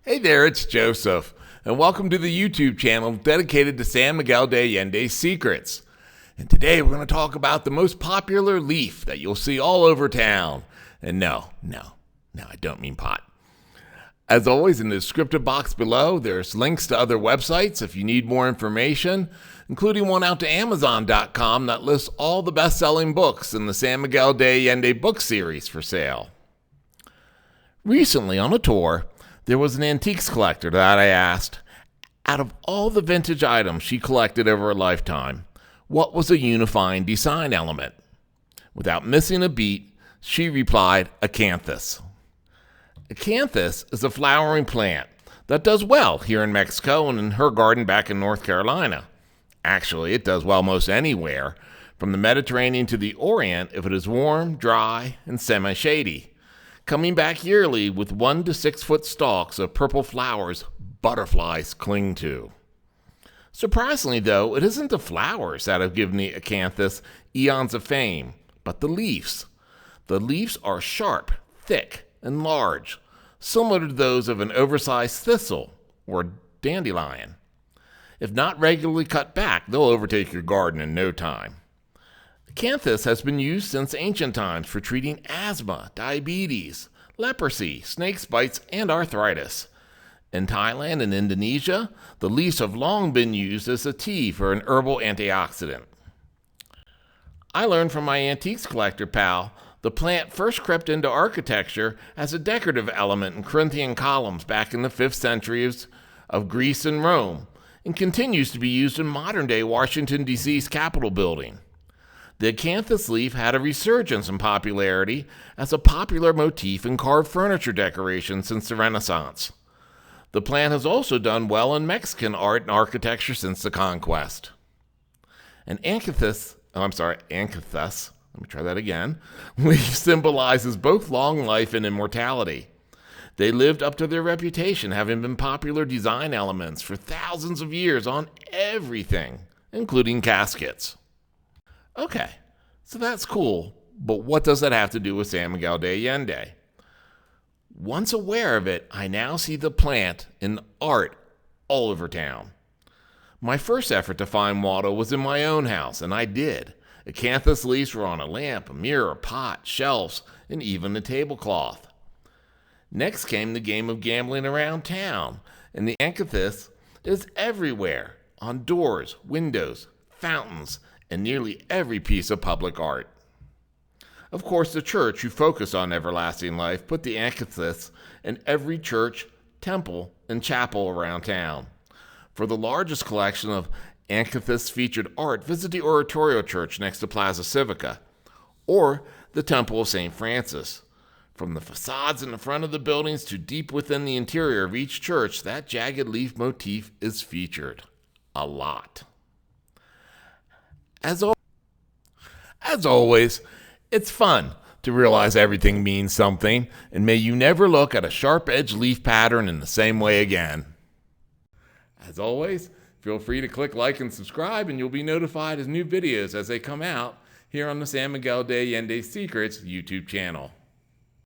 Hey there, it's Joseph, and welcome to the YouTube channel dedicated to San Miguel de Allende's secrets. And today we're going to talk about the most popular leaf that you'll see all over town. And no, I don't mean pot. As always, in the descriptive box below, there's links to other websites if you need more information, including one out to Amazon.com that lists all the best-selling books in the San Miguel de Allende book series for sale. Recently on a tour, there was an antiques collector that I asked, out of all the vintage items she collected over her lifetime, what was a unifying design element? Without missing a beat, she replied, acanthus. Acanthus is a flowering plant that does well here in Mexico and in her garden back in North Carolina. Actually, it does well most anywhere, from the Mediterranean to the Orient if it is warm, dry, and semi-shady. Coming back yearly with 1 to 6 foot stalks of purple flowers butterflies cling to. Surprisingly, though, it isn't the flowers that have given the acanthus eons of fame, but the leaves. The leaves are sharp, thick, and large, similar to those of an oversized thistle or dandelion. If not regularly cut back, they'll overtake your garden in no time. Acanthus has been used since ancient times for treating asthma, diabetes, leprosy, snake bites, and arthritis. In Thailand and Indonesia, the leaves have long been used as a tea for an herbal antioxidant. I learned from my antiques collector pal the plant first crept into architecture as a decorative element in Corinthian columns back in the 5th centuries of Greece and Rome, and continues to be used in modern-day Washington, D.C.'s Capitol building. The acanthus leaf had a resurgence in popularity as a popular motif in carved furniture decoration since the Renaissance. The plant has also done well in Mexican art and architecture since the conquest. Acanthus, leaf symbolizes both long life and immortality. They lived up to their reputation, having been popular design elements for thousands of years on everything, including caskets. Okay, so that's cool, but what does that have to do with San Miguel de Allende? Once aware of it, I now see the plant in art all over town. My first effort to find Waldo was in my own house, and I did. Acanthus leaves were on a lamp, a mirror, a pot, shelves, and even a tablecloth. Next came the game of gambling around town, and the acanthus is everywhere, on doors, windows, fountains, and nearly every piece of public art. Of course, the church, who focus on everlasting life, put the acanthus in every church, temple, and chapel around town. For the largest collection of acanthus-featured art, visit the Oratorio Church next to Plaza Civica, or the Temple of St. Francis. From the facades in the front of the buildings to deep within the interior of each church, that jagged leaf motif is featured. A lot. As always, it's fun to realize everything means something, and may you never look at a sharp-edged leaf pattern in the same way again. As always, feel free to click like and subscribe, and you'll be notified of new videos as they come out here on the San Miguel de Allende Secrets YouTube channel.